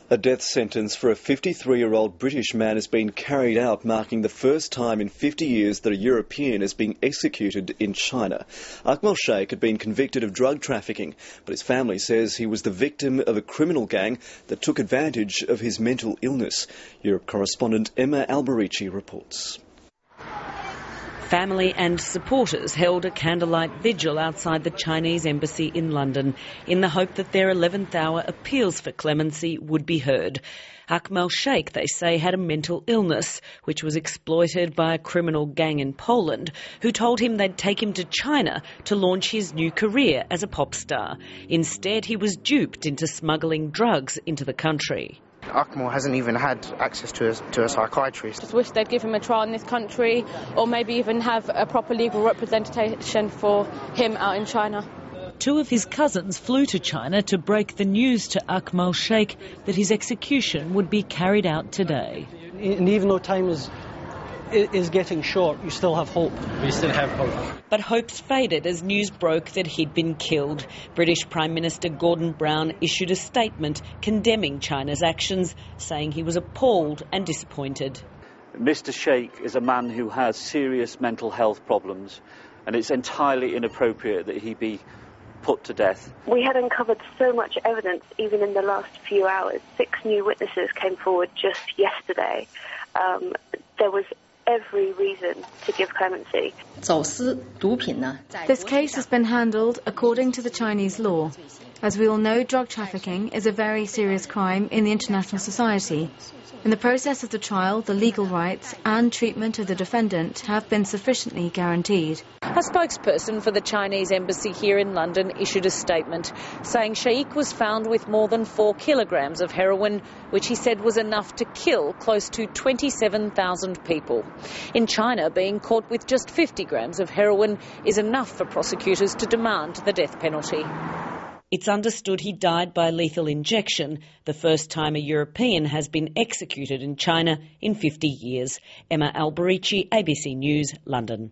A death sentence for a 53-year-old British man has been carried out, marking the first time in 50 years that a European is being executed in China. Akmal Sheikh had been convicted of drug trafficking, but his family says he was the victim of a criminal gang that took advantage of his mental illness. Europe correspondent Emma Alberici reports. Family and supporters held a candlelight vigil outside the Chinese embassy in London in the hope that their 11th hour appeals for clemency would be heard. Akmal Sheikh, they say, had a mental illness which was exploited by a criminal gang in Poland who told him they'd take him to China to launch his new career as a pop star. Instead, he was duped into smuggling drugs into the country. Akmal hasn't even had access to a psychiatrist. Just wish they'd give him a trial in this country, or maybe even have a proper legal representation for him out in China. Two of his cousins flew to China to break the news to Akmal Sheikh that his execution would be carried out today. And even though time is getting short, you still have hope. We still have hope. But hopes faded as news broke that he'd been killed. British Prime Minister Gordon Brown issued a statement condemning China's actions, saying he was appalled and disappointed. Mr. Sheikh is a man who has serious mental health problems, and it's entirely inappropriate that he be put to death. We had uncovered so much evidence even in the last few hours. 6 new witnesses came forward just yesterday. There was every reason to give clemency. This case has been handled according to the Chinese law. As we all know, drug trafficking is a very serious crime in the international society. In the process of the trial, the legal rights and treatment of the defendant have been sufficiently guaranteed. A spokesperson for the Chinese embassy here in London issued a statement saying Sheikh was found with more than 4 kilograms of heroin, which he said was enough to kill close to 27,000 people. In China, being caught with just 50 grams of heroin is enough for prosecutors to demand the death penalty. It's understood he died by lethal injection, the first time a European has been executed in China in 50 years. Emma Alberici, ABC News, London.